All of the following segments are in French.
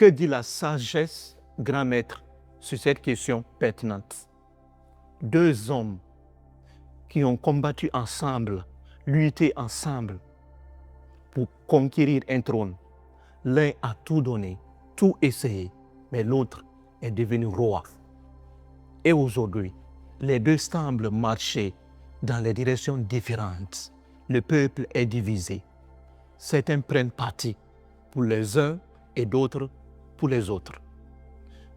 Que dit la sagesse, grand maître, sur cette question pertinente? Deux hommes qui ont combattu ensemble, lutté ensemble pour conquérir un trône. L'un a tout donné, tout essayé, mais l'autre est devenu roi. Et aujourd'hui, les deux semblent marcher dans les directions différentes. Le peuple est divisé. Certains prennent parti pour les uns et d'autres pour les autres.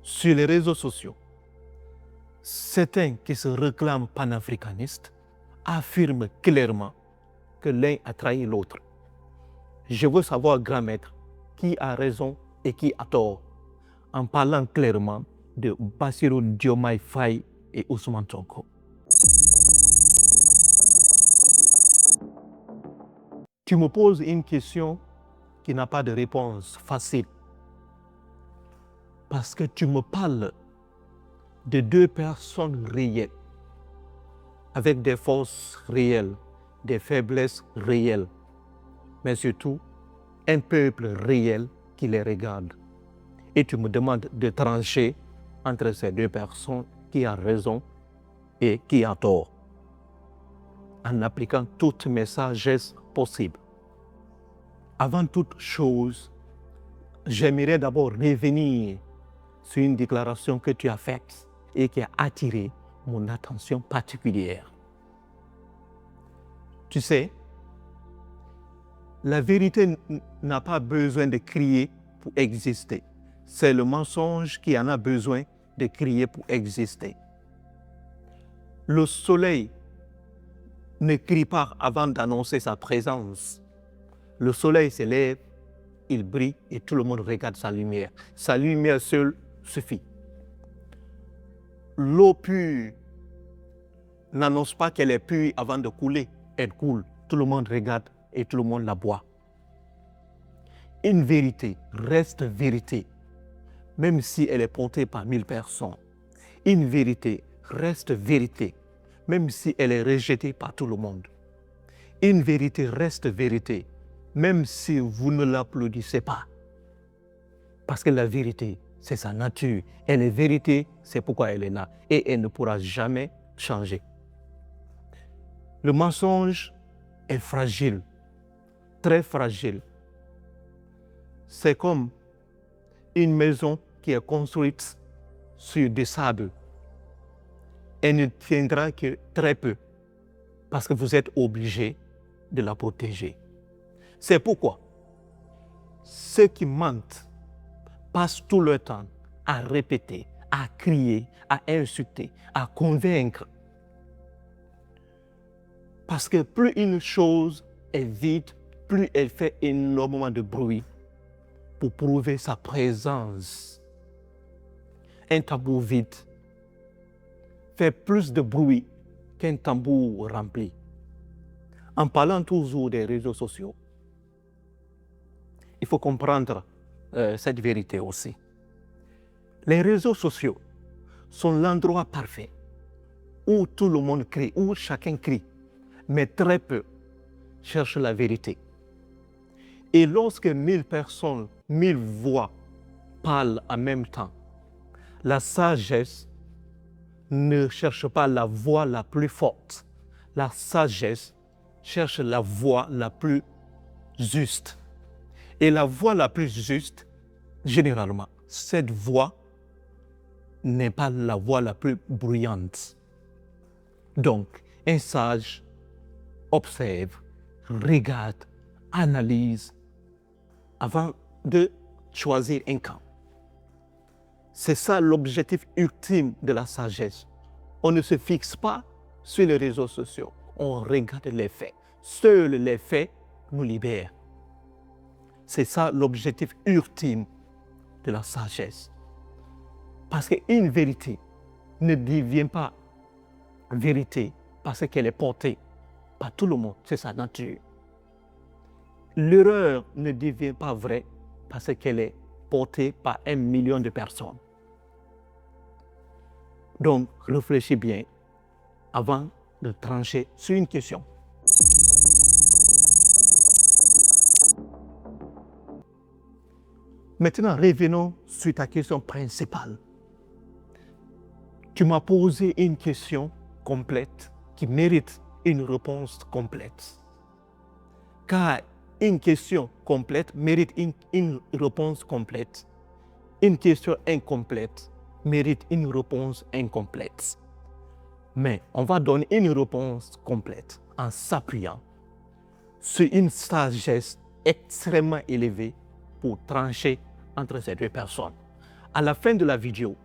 Sur les réseaux sociaux, certains qui se réclament panafricanistes affirment clairement que l'un a trahi l'autre. Je veux savoir, grand maître, qui a raison et qui a tort, en parlant clairement de Bassirou Diomaye Faye et Ousmane Sonko. Tu me poses une question qui n'a pas de réponse facile. Parce que tu me parles de deux personnes réelles, avec des forces réelles, des faiblesses réelles, mais surtout un peuple réel qui les regarde. Et tu me demandes de trancher entre ces deux personnes, qui a raison et qui a tort, en appliquant toutes mes sagesses possibles. Avant toute chose, j'aimerais d'abord revenir sur une déclaration que tu as faite et qui a attiré mon attention particulière. Tu sais, la vérité n'a pas besoin de crier pour exister. C'est le mensonge qui en a besoin de crier pour exister. Le soleil ne crie pas avant d'annoncer sa présence. Le soleil se lève, il brille et tout le monde regarde sa lumière. Sa lumière seule suffit. L'eau pure n'annonce pas qu'elle est pure avant de couler. Elle coule, tout le monde regarde et tout le monde la boit. Une vérité reste vérité, même si elle est portée par 1000 personnes. Une vérité reste vérité, même si elle est rejetée par tout le monde. Une vérité reste vérité, même si vous ne l'applaudissez pas. Parce que la vérité, c'est sa nature. Elle est vérité, c'est pourquoi elle est là. Et elle ne pourra jamais changer. Le mensonge est fragile, très fragile. C'est comme une maison qui est construite sur du sable. Elle ne tiendra que très peu, parce que vous êtes obligé de la protéger. C'est pourquoi ceux qui mentent passent tout leur temps à répéter, à crier, à insulter, à convaincre. Parce que plus une chose est vide, plus elle fait énormément de bruit pour prouver sa présence. Un tambour vide fait plus de bruit qu'un tambour rempli. En parlant toujours des réseaux sociaux, il faut comprendre cette vérité aussi. Les réseaux sociaux sont l'endroit parfait où tout le monde crie, où chacun crie, mais très peu cherchent la vérité. Et lorsque 1000 personnes, 1000 voix parlent en même temps, la sagesse ne cherche pas la voix la plus forte. La sagesse cherche la voix la plus juste. Et la voix la plus juste, généralement, cette voix n'est pas la voix la plus bruyante. Donc, un sage observe, regarde, analyse avant de choisir un camp. C'est ça l'objectif ultime de la sagesse. On ne se fixe pas sur les réseaux sociaux, on regarde les faits. Seuls les faits nous libèrent. C'est ça l'objectif ultime de la sagesse. Parce qu'une vérité ne devient pas vérité parce qu'elle est portée par tout le monde, c'est sa nature. L'erreur ne devient pas vraie parce qu'elle est portée par 1 million de personnes. Donc, réfléchis bien avant de trancher sur une question. Maintenant, revenons sur ta question principale. Tu m'as posé une question complète qui mérite une réponse complète. Car une question complète mérite une réponse complète. Une question incomplète mérite une réponse incomplète. Mais on va donner une réponse complète en s'appuyant sur une sagesse extrêmement élevée pour trancher entre ces deux personnes. À la fin de la vidéo,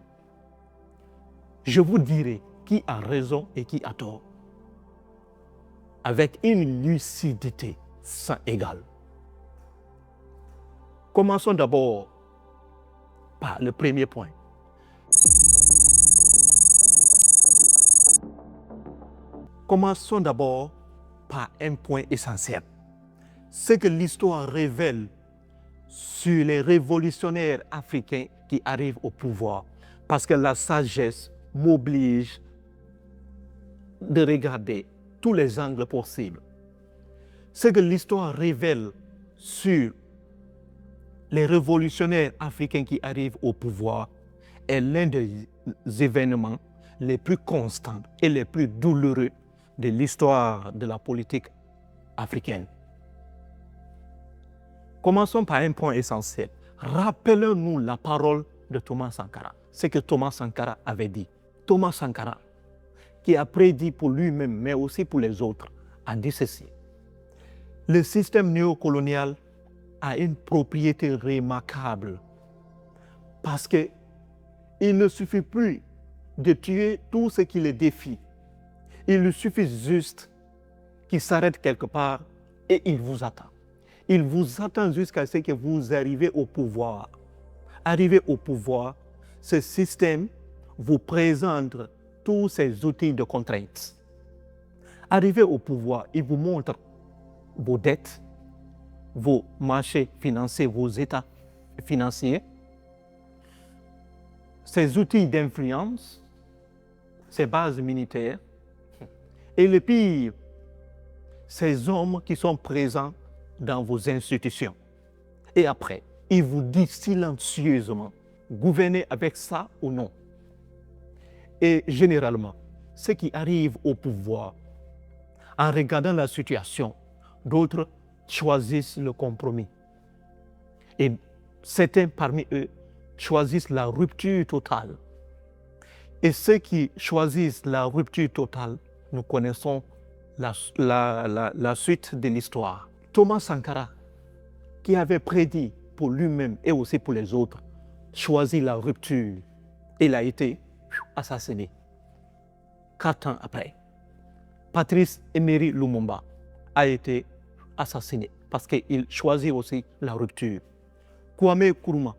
je vous dirai qui a raison et qui a tort, avec une lucidité sans égale. Commençons d'abord par le premier point. Commençons d'abord par un point essentiel. Ce que l'histoire révèle sur les révolutionnaires africains qui arrivent au pouvoir, parce que la sagesse m'oblige de regarder tous les angles possibles. Ce que l'histoire révèle sur les révolutionnaires africains qui arrivent au pouvoir est l'un des événements les plus constants et les plus douloureux de l'histoire de la politique africaine. Commençons par un point essentiel. Rappelons-nous la parole de Thomas Sankara, ce que Thomas Sankara avait dit. Thomas Sankara, qui a prédit pour lui-même, mais aussi pour les autres, a dit ceci. Le système néocolonial a une propriété remarquable parce qu'il ne suffit plus de tuer tout ce qui le défie. Il lui suffit juste qu'il s'arrête quelque part et il vous attend. Il vous attend jusqu'à ce que vous arrivez au pouvoir. Arrivé au pouvoir, ce système vous présente tous ces outils de contrainte. Arrivé au pouvoir, il vous montre vos dettes, vos marchés financiers, vos états financiers, ces outils d'influence, ces bases militaires, et le pire, ces hommes qui sont présents dans vos institutions. Et après, il vous dit silencieusement, gouvernez avec ça ou non. Et généralement, ceux qui arrivent au pouvoir, en regardant la situation, d'autres choisissent le compromis. Et certains parmi eux choisissent la rupture totale. Et ceux qui choisissent la rupture totale, nous connaissons la suite de l'histoire. Thomas Sankara, qui avait prédit pour lui-même et aussi pour les autres, choisit la rupture. Il a été assassiné. 4 ans après, Patrice Emery Lumumba a été assassiné parce qu'il choisit aussi la rupture. Kwame Nkrumah,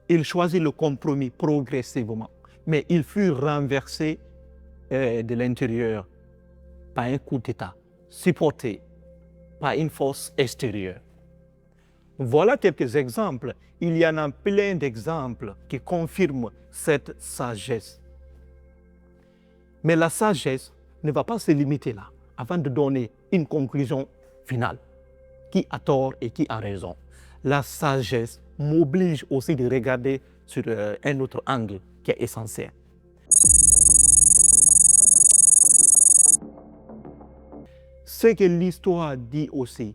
il choisit le compromis progressivement, mais il fut renversé de l'intérieur par un coup d'État, supporté par une force extérieure. Voilà quelques exemples. Il y en a plein d'exemples qui confirment cette sagesse. Mais la sagesse ne va pas se limiter là, avant de donner une conclusion finale. Qui a tort et qui a raison? La sagesse m'oblige aussi de regarder sur un autre angle qui est essentiel. Ce que l'histoire dit aussi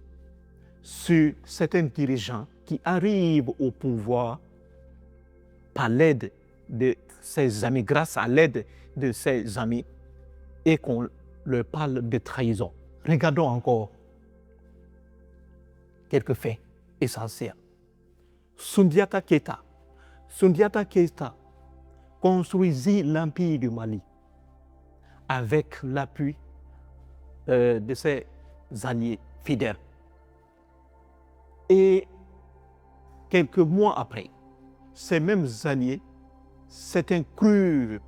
sur certains dirigeants qui arrivent au pouvoir par l'aide de ses amis, grâce à l'aide de ses amis, et qu'on leur parle de trahison. Regardons encore quelques faits essentiels. Soundiata Keita. Soundiata Keita construisit l'empire du Mali avec l'appui de ses alliés fidèles. Et quelques mois après, ces mêmes alliés, certains crurent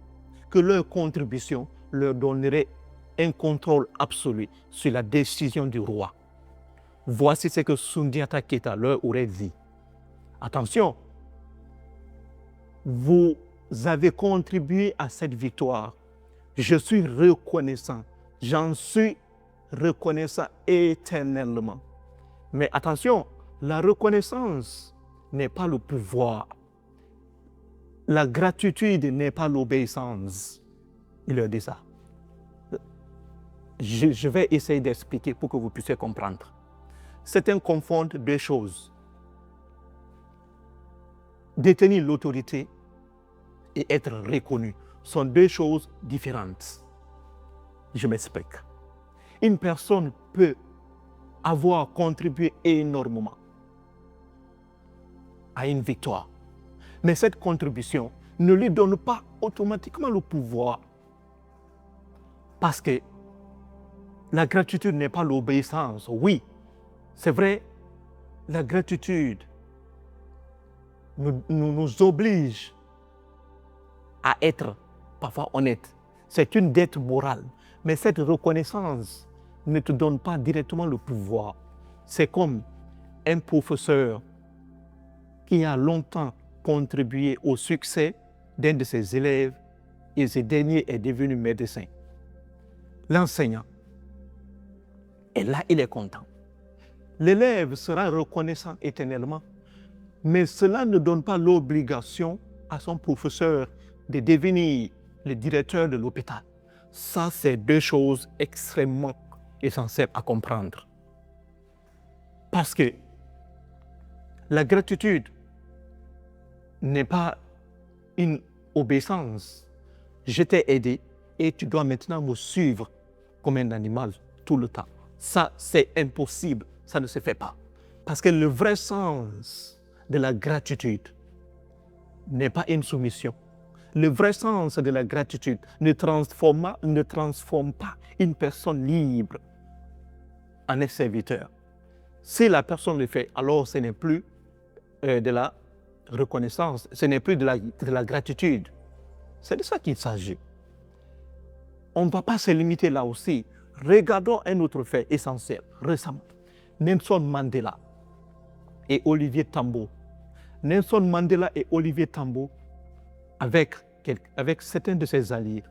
que leur contribution leur donnerait un contrôle absolu sur la décision du roi. Voici ce que Soundiata Keita leur aurait dit. Attention, vous avez contribué à cette victoire. Je suis reconnaissant. J'en suis reconnaissant éternellement. Mais attention, la reconnaissance n'est pas le pouvoir. La gratitude n'est pas l'obéissance. Il leur dit ça. Je vais essayer d'expliquer pour que vous puissiez comprendre. Certains confondent deux choses. Détenir l'autorité et être reconnu sont deux choses différentes. Je m'explique. Une personne peut avoir contribué énormément à une victoire, mais cette contribution ne lui donne pas automatiquement le pouvoir. Parce que la gratitude n'est pas l'obéissance. Oui, c'est vrai, la gratitude nous oblige à être parfois honnête. C'est une dette morale. Mais cette reconnaissance ne te donne pas directement le pouvoir. C'est comme un professeur qui a longtemps contribué au succès d'un de ses élèves et ce dernier est devenu médecin. L'enseignant, et là il est content. L'élève sera reconnaissant éternellement, mais cela ne donne pas l'obligation à son professeur de devenir le directeur de l'hôpital. Ça, c'est deux choses extrêmement essentielles à comprendre. Parce que la gratitude n'est pas une obéissance. Je t'ai aidé et tu dois maintenant me suivre comme un animal tout le temps. Ça, c'est impossible. Ça ne se fait pas. Parce que le vrai sens de la gratitude n'est pas une soumission. Le vrai sens de la gratitude ne transforme pas une personne libre en un serviteur. Si la personne le fait, alors ce n'est plus de la reconnaissance, ce n'est plus de la gratitude. C'est de ça qu'il s'agit. On ne va pas se limiter là aussi. Regardons un autre fait essentiel, récemment. Nelson Mandela et Olivier Tambo. Nelson Mandela et Olivier Tambo, avec certains de ses alliés,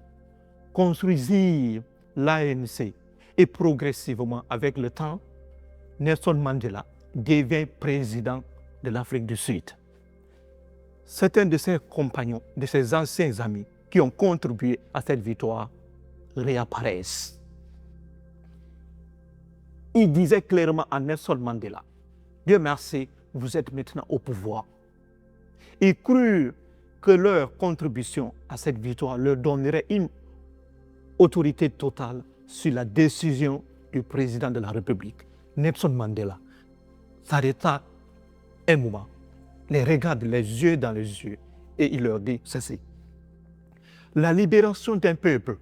construisirent l'ANC. Et progressivement, avec le temps, Nelson Mandela devient président de l'Afrique du Sud. Certains de ses compagnons, de ses anciens amis qui ont contribué à cette victoire réapparaissent. Il disait clairement à Nelson Mandela, Dieu merci, vous êtes maintenant au pouvoir. Ils crurent que leur contribution à cette victoire leur donnerait une autorité totale sur la décision du président de la République. Nelson Mandela s'arrêta un moment, les regarde les yeux dans les yeux et il leur dit ceci. La libération d'un peuple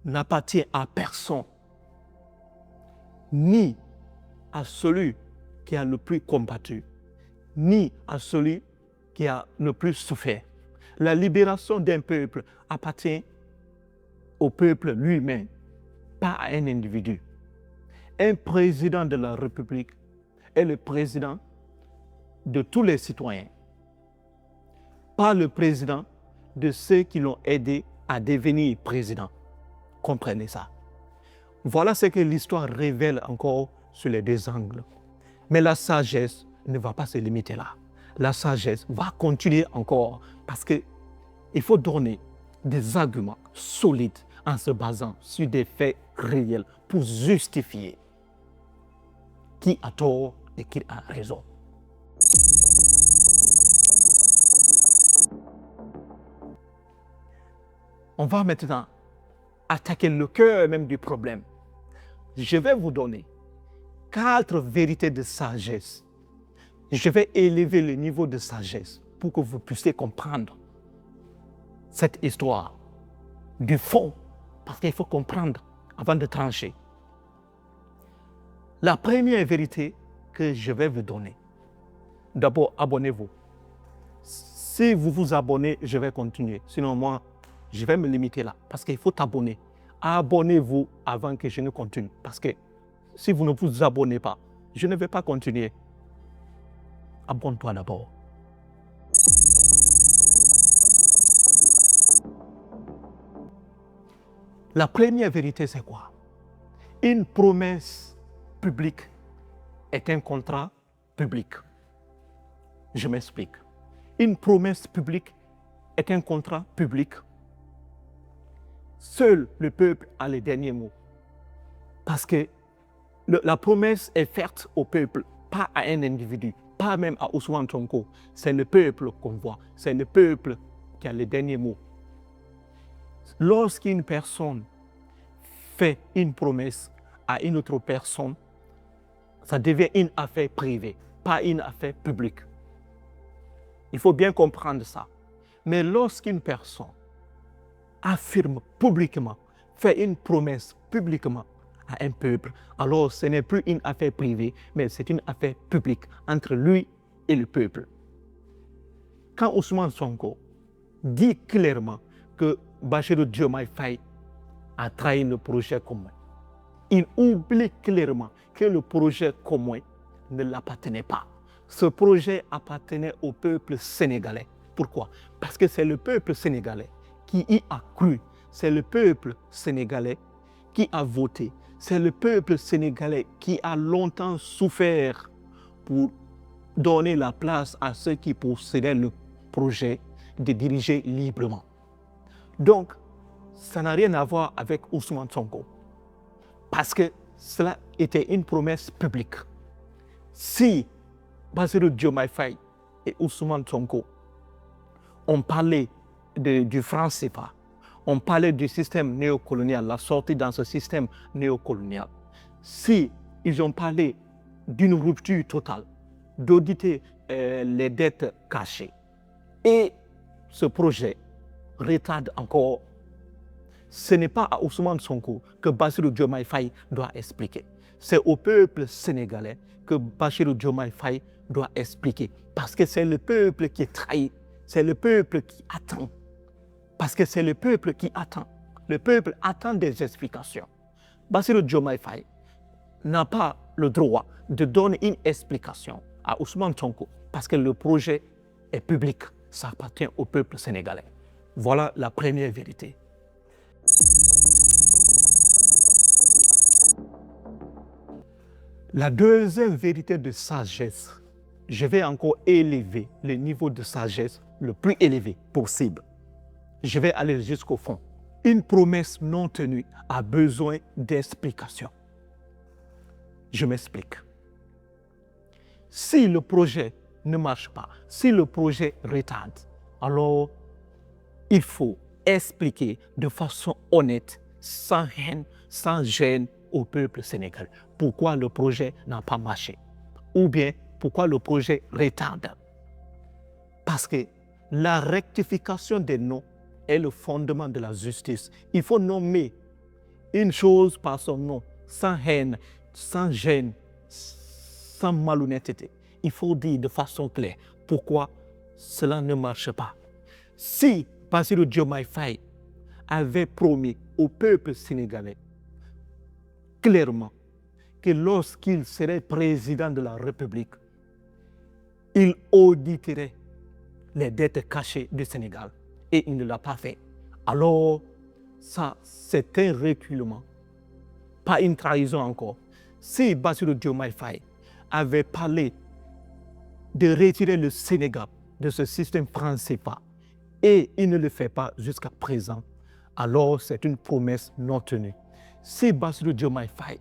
n'appartient à personne, ni à celui qui a le plus combattu, ni à celui qui a le plus souffert. La libération d'un peuple appartient au peuple lui-même, pas à un individu. Un président de la République est le président de tous les citoyens, pas le président de ceux qui l'ont aidé à devenir président. Comprenez ça. Voilà ce que l'histoire révèle encore sur les deux angles. Mais la sagesse ne va pas se limiter là. La sagesse va continuer encore parce qu'il faut donner des arguments solides en se basant sur des faits réels pour justifier qui a tort et qui a raison. On va maintenant attaquer le cœur même du problème. Je vais vous donner 4 vérités de sagesse. Je vais élever le niveau de sagesse pour que vous puissiez comprendre cette histoire du fond, parce qu'il faut comprendre avant de trancher. La première vérité que je vais vous donner, d'abord abonnez-vous. Si vous vous abonnez, je vais continuer. Sinon moi, je vais me limiter là, parce qu'il faut t'abonner. Abonnez-vous avant que je ne continue, parce que si vous ne vous abonnez pas, je ne vais pas continuer. Abonne-toi d'abord. La première vérité, c'est quoi? Une promesse publique est un contrat public. Je m'explique. Une promesse publique est un contrat public. Seul le peuple a les derniers mots. Parce que la promesse est faite au peuple, pas à un individu, pas même à Ousmane Sonko. C'est le peuple qu'on voit, c'est le peuple qui a les derniers mots. Lorsqu'une personne fait une promesse à une autre personne, ça devient une affaire privée, pas une affaire publique. Il faut bien comprendre ça. Mais lorsqu'une personne affirme publiquement, fait une promesse publiquement à un peuple, alors ce n'est plus une affaire privée, mais c'est une affaire publique entre lui et le peuple. Quand Ousmane Sonko dit clairement que Bassirou Diomaye Faye a trahi le projet commun, il oublie clairement que le projet commun ne l'appartenait pas. Ce projet appartenait au peuple sénégalais. Pourquoi? Parce que c'est le peuple sénégalais qui y a cru. C'est le peuple sénégalais qui a voté. C'est le peuple sénégalais qui a longtemps souffert pour donner la place à ceux qui possédaient le projet de diriger librement. Donc, ça n'a rien à voir avec Ousmane Sonko. Parce que cela était une promesse publique. Si Bassirou Diomaye Faye et Ousmane Sonko ont parlé du franc CFA, on parlait du système néocolonial, la sortie dans ce système néocolonial. Si ils ont parlé d'une rupture totale, d'auditer les dettes cachées, et ce projet retarde encore, ce n'est pas à Ousmane Sonko que Bassirou Diomaye Faye doit expliquer. C'est au peuple sénégalais que Bassirou Diomaye Faye doit expliquer. Parce que c'est le peuple qui trahit, c'est le peuple qui attend. Parce que c'est le peuple qui attend. Le peuple attend des explications. Bassirou Diomaye Faye n'a pas le droit de donner une explication à Ousmane Sonko parce que le projet est public, ça appartient au peuple sénégalais. Voilà la première vérité. La deuxième vérité de sagesse, je vais encore élever le niveau de sagesse le plus élevé possible. Je vais aller jusqu'au fond. Une promesse non tenue a besoin d'explication. Je m'explique. Si le projet ne marche pas, si le projet retarde, alors il faut expliquer de façon honnête, sans haine, sans gêne au peuple sénégalais pourquoi le projet n'a pas marché ou bien pourquoi le projet retarde. Parce que la rectification des noms est le fondement de la justice. Il faut nommer une chose par son nom, sans haine, sans gêne, sans malhonnêteté. Il faut dire de façon claire pourquoi cela ne marche pas. Si Bassirou Diomaye Faye avait promis au peuple sénégalais clairement que lorsqu'il serait président de la République, il auditerait les dettes cachées du Sénégal et il ne l'a pas fait. Alors, ça, c'est un reculement, pas une trahison encore. Si Bassirou Diomaye Faye avait parlé de retirer le Sénégal de ce système franc CFA et il ne le fait pas jusqu'à présent, alors c'est une promesse non tenue. Si Bassirou Diomaye Faye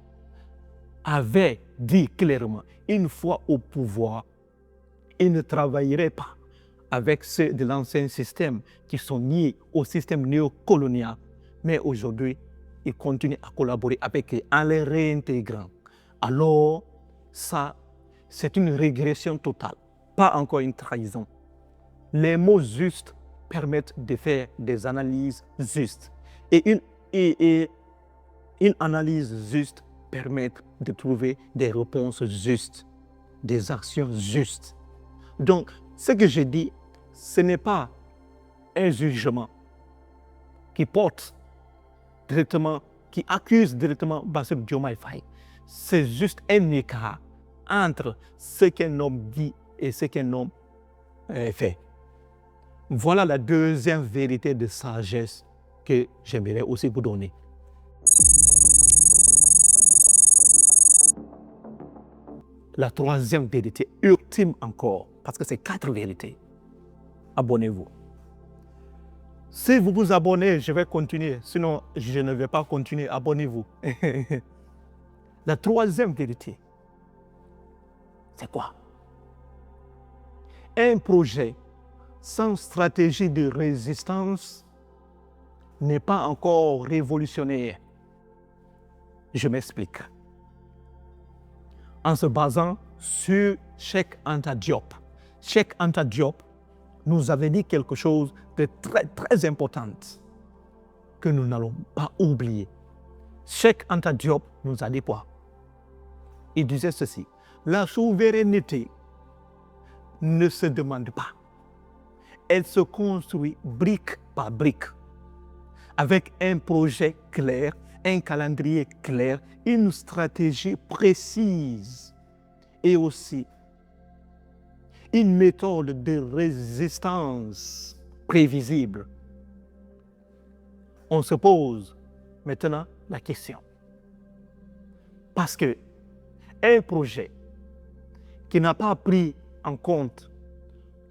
avait dit clairement, une fois au pouvoir, il ne travaillerait pas avec ceux de l'ancien système qui sont liés au système néocolonial, mais aujourd'hui, il continue à collaborer avec eux en les réintégrant. Alors, ça, c'est une régression totale, pas encore une trahison. Les mots justes permettent de faire des analyses justes. Et une analyse juste permet de trouver des réponses justes, des actions justes. Donc, ce que je dis, ce n'est pas un jugement qui porte directement, qui accuse directement Bassirou Diomaye Faye. C'est juste un écart entre ce qu'un homme dit et ce qu'un homme fait. Voilà la deuxième vérité de sagesse que j'aimerais aussi vous donner. la troisième vérité, ultime encore, parce que c'est 4 vérités. Abonnez-vous. Si vous vous abonnez, je vais continuer. Sinon, je ne vais pas continuer. Abonnez-vous. La troisième vérité, c'est quoi? Un projet sans stratégie de résistance n'est pas encore révolutionnaire. Je m'explique. En se basant sur Cheikh Anta Diop. Cheikh Anta Diop nous avait dit quelque chose de très, très important que nous n'allons pas oublier. Cheikh Anta Diop nous a dit quoi? Il disait ceci: la souveraineté ne se demande pas. Elle se construit brique par brique, avec un projet clair, un calendrier clair, une stratégie précise et aussi une méthode de résistance prévisible. On se pose maintenant la question. Parce que un projet qui n'a pas pris en compte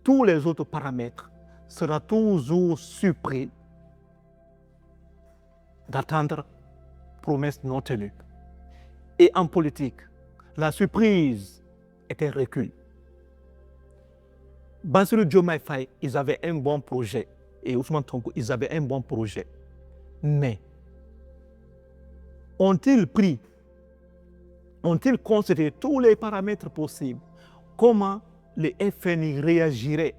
tous les autres paramètres sera toujours surpris d'attendre promesses non tenues. Et en politique, la surprise est un recul. Bassirou Diomaye Faye, ils avaient un bon projet. Et Ousmane Sonko, ils avaient un bon projet. Mais ont-ils considéré tous les paramètres possibles? Comment les FNI réagiraient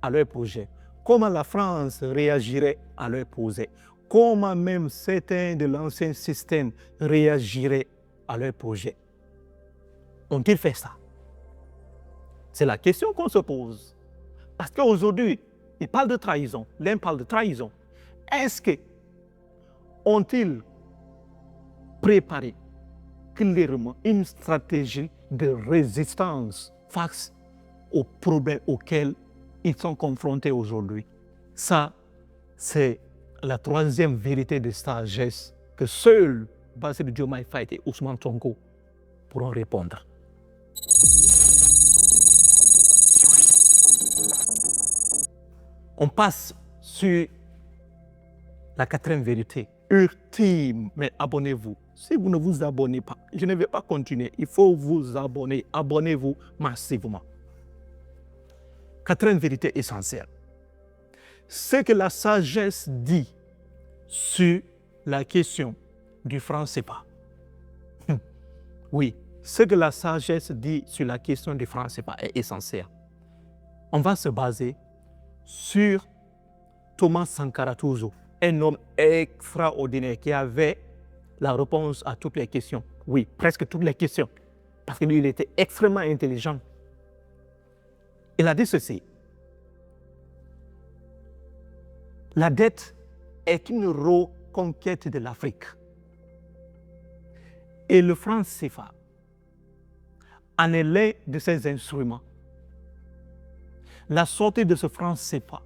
à leur projet? Comment la France réagirait à leur projet? Comment même certains de l'ancien système réagiraient à leur projet? Ont-ils fait ça? C'est la question qu'on se pose. Parce qu'aujourd'hui, ils parlent de trahison. L'un parle de trahison. Est-ce que ont-ils préparé clairement une stratégie de résistance face aux problèmes auxquels ils sont confrontés aujourd'hui? Ça, c'est la troisième vérité de sagesse que seuls Bassirou Diomaye Faye et Ousmane Sonko pourront répondre. On passe sur la quatrième vérité, ultime, mais abonnez-vous. Si vous ne vous abonnez pas, je ne vais pas continuer. Il faut vous abonner. Abonnez-vous massivement. Quatrième vérité essentielle. Ce que la sagesse dit sur la question du franc CFA. Oui, ce que la sagesse dit sur la question du franc CFA est essentiel. On va se baser sur Thomas Sankara Tuzo, un homme extraordinaire qui avait la réponse à toutes les questions. Oui, presque toutes les questions. Parce que lui, il était extrêmement intelligent. Il a dit ceci: la dette est une reconquête de l'Afrique. Et le franc CFA en est l'un de ses instruments. La sortie de ce franc CFA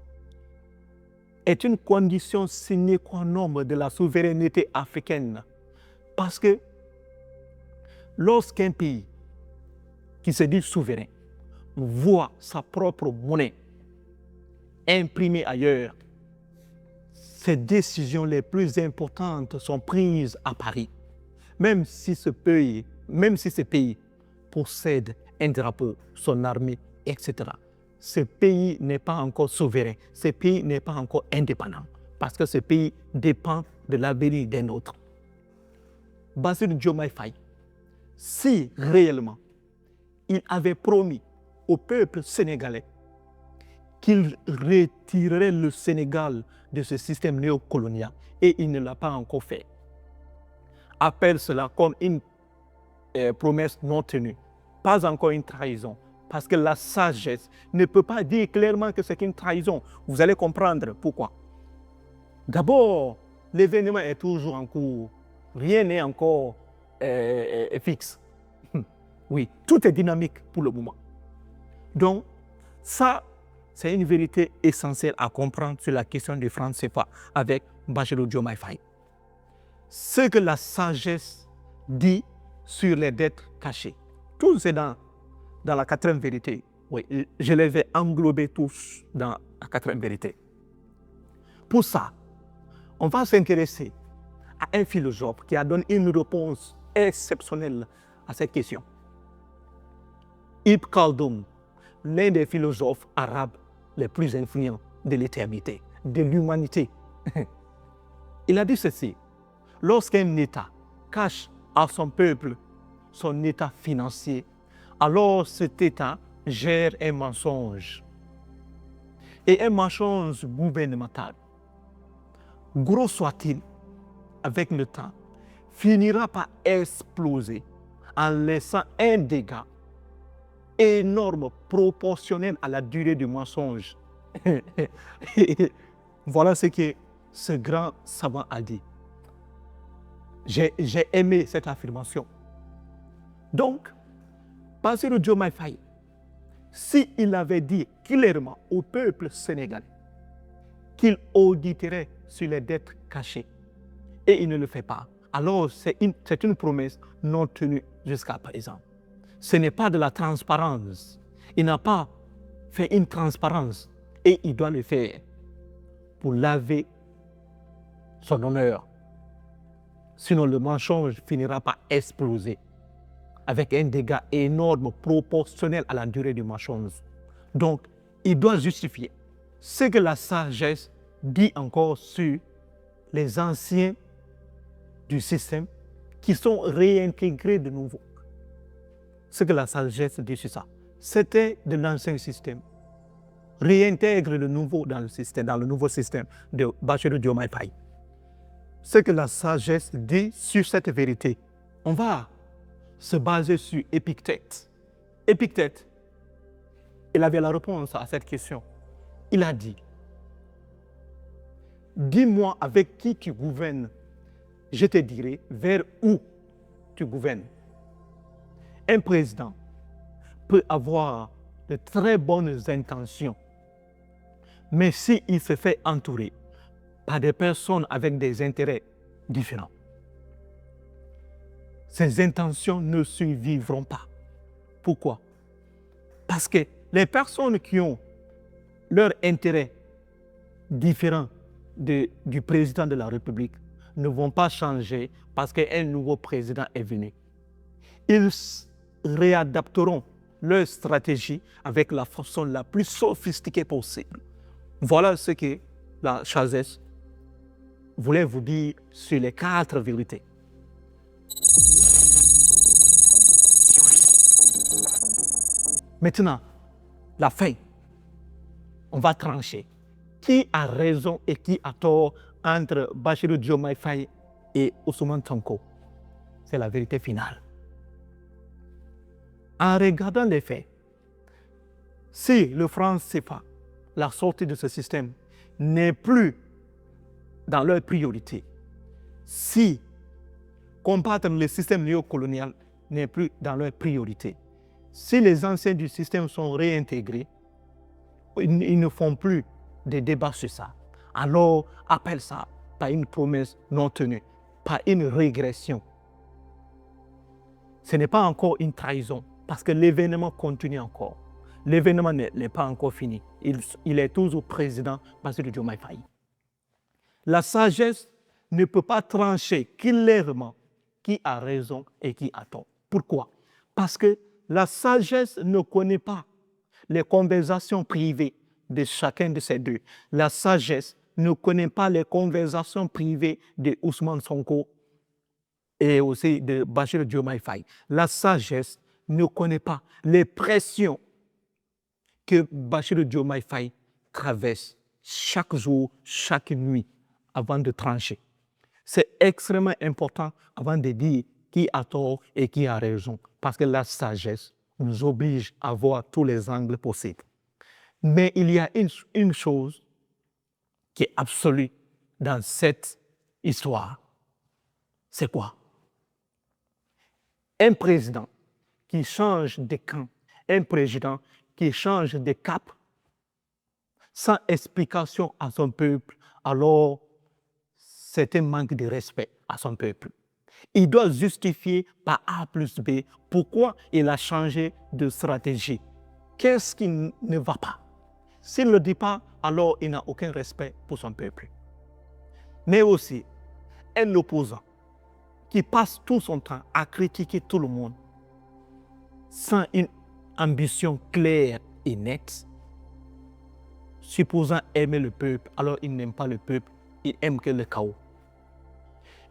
est une condition sine qua non de la souveraineté africaine. Parce que lorsqu'un pays qui se dit souverain voit sa propre monnaie imprimée ailleurs, ces décisions les plus importantes sont prises à Paris. Même si ce pays possède un drapeau, son armée, etc. Ce pays n'est pas encore souverain, ce pays n'est pas encore indépendant, parce que ce pays dépend de l'avenir d'un autre. Bassirou Diomaye Faye, si réellement il avait promis au peuple sénégalais qu'il retirerait le Sénégal de ce système néocolonial, et il ne l'a pas encore fait, appelle cela comme une promesse non tenue, pas encore une trahison. Parce que la sagesse ne peut pas dire clairement que c'est une trahison. Vous allez comprendre pourquoi. D'abord, l'événement est toujours en cours. Rien n'est encore fixe. Oui, tout est dynamique pour le moment. Donc, ça, c'est une vérité essentielle à comprendre sur la question du franc CFA avec Bassirou Diomaye Faye. Ce que la sagesse dit sur les dettes cachées. Tout c'est dans dans la quatrième vérité. Oui, je les ai englobés tous dans la quatrième vérité. Pour ça, on va s'intéresser à un philosophe qui a donné une réponse exceptionnelle à cette question. Ibn Khaldun, l'un des philosophes arabes les plus influents de l'éternité, de l'humanité. Il a dit ceci: lorsqu'un État cache à son peuple son état financier, alors cet État gère un mensonge. Et un mensonge gouvernemental, gros soit-il, avec le temps, finira par exploser en laissant un dégât énorme, proportionnel à la durée du mensonge. Voilà ce que ce grand savant a dit. J'ai aimé cette affirmation. Donc, Bassirou Diomaye Faye, s'il avait dit clairement au peuple sénégalais qu'il auditerait sur les dettes cachées, et il ne le fait pas, alors c'est une promesse non tenue jusqu'à présent. Ce n'est pas de la transparence. Il n'a pas fait une transparence et il doit le faire pour laver son honneur. Sinon, le mensonge finira par exploser avec un dégât énorme proportionnel à la durée du mensonge. Donc, il doit justifier ce que la sagesse dit encore sur les anciens du système qui sont réintégrés de nouveau. Ce que la sagesse dit sur ça, c'était de l'ancien système. Réintègre le nouveau dans le système, dans le nouveau système de Bassirou Diomaye Faye. Ce que la sagesse dit sur cette vérité, on va se baser sur Épictète. Épictète, il avait la réponse à cette question. Il a dit: dis-moi avec qui tu gouvernes, je te dirai vers où tu gouvernes. Un président peut avoir de très bonnes intentions, mais s'il se fait entourer par des personnes avec des intérêts différents, ces intentions ne survivront pas. Pourquoi? Parce que les personnes qui ont leurs intérêts différents du président de la République ne vont pas changer parce qu'un nouveau président est venu. Ils réadapteront leur stratégie avec la façon la plus sophistiquée possible. Voilà ce que la sagesse voulait vous dire sur les 4 vérités. Maintenant, la fin. On va trancher. Qui a raison et qui a tort entre Bassirou Diomaye Faye et Ousmane Sonko? C'est la vérité finale. En regardant les faits, si le franc CFA, la sortie de ce système, n'est plus dans leur priorité, si combattre le système néocolonial n'est plus dans leur priorité, si les anciens du système sont réintégrés, ils ne font plus de débats sur ça. Alors, appelle ça par une promesse non tenue, par une régression. Ce n'est pas encore une trahison, parce que l'événement continue encore. L'événement n'est pas encore fini. Il est toujours président Bassirou Diomaye Faye. La sagesse ne peut pas trancher clairement qui a raison et qui a tort. Pourquoi? Parce que la sagesse ne connaît pas les conversations privées de chacun de ces deux. La sagesse ne connaît pas les conversations privées de Ousmane Sonko et aussi de Bassirou Diomaye Faye. La sagesse ne connaît pas les pressions que Bassirou Diomaye Faye traverse chaque jour, chaque nuit, avant de trancher. C'est extrêmement important avant de dire qui a tort et qui a raison, parce que la sagesse nous oblige à voir tous les angles possibles. Mais il y a une chose qui est absolue dans cette histoire. C'est quoi? Un président qui change de camp, un président qui change de cap sans explication à son peuple, alors c'est un manque de respect à son peuple. Il doit justifier par A plus B pourquoi il a changé de stratégie. Qu'est-ce qui ne va pas? S'il ne le dit pas, alors il n'a aucun respect pour son peuple. Mais aussi, un opposant qui passe tout son temps à critiquer tout le monde sans une ambition claire et nette, supposant aimer le peuple, alors il n'aime pas le peuple, il aime que le chaos.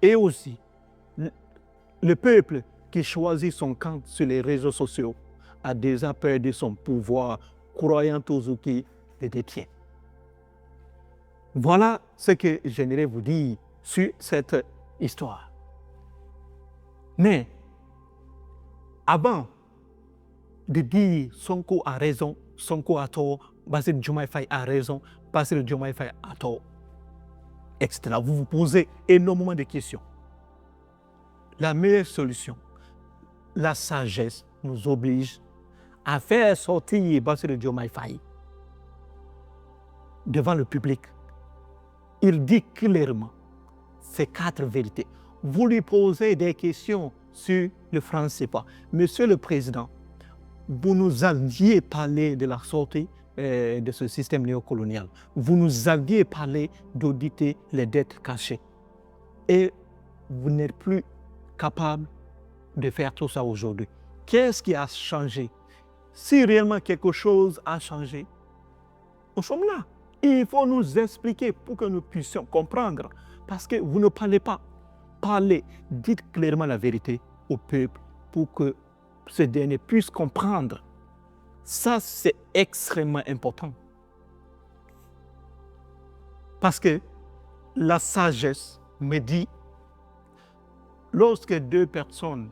Et aussi, le peuple qui choisit son camp sur les réseaux sociaux a déjà perdu son pouvoir, croyant toujours qu'il le détient. Voilà ce que j'aimerais vous dire sur cette histoire. Mais avant de dire Sonko a raison, Sonko a tort, Bassirou Diomaye Faye a raison, Bassirou Diomaye Faye a tort, etc. Vous vous posez énormément de questions. La meilleure solution, la sagesse nous oblige à faire sortir Bassirou Diomaye Faye devant le public. Il dit clairement ces 4 vérités. Vous lui posez des questions sur le franc CFA. Monsieur le Président, vous nous aviez parlé de la sortie de ce système néocolonial. Vous nous aviez parlé d'auditer les dettes cachées. Et vous n'êtes plus capable de faire tout ça aujourd'hui. Qu'est-ce qui a changé? Si réellement quelque chose a changé, nous sommes là. Il faut nous expliquer pour que nous puissions comprendre. Parce que vous ne parlez pas. Parlez, dites clairement la vérité au peuple pour que ce dernier puisse comprendre. Ça, c'est extrêmement important. Parce que la sagesse me dit, lorsque 2 personnes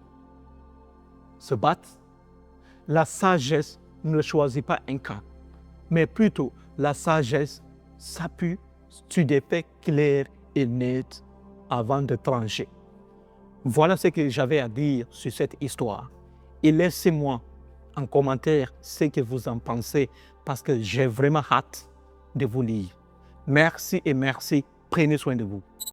se battent, la sagesse ne choisit pas un camp, mais plutôt la sagesse s'appuie sur des faits clairs et nets avant de trancher. Voilà ce que j'avais à dire sur cette histoire. Et laissez-moi en commentaire ce que vous en pensez, parce que j'ai vraiment hâte de vous lire. Merci et merci. Prenez soin de vous.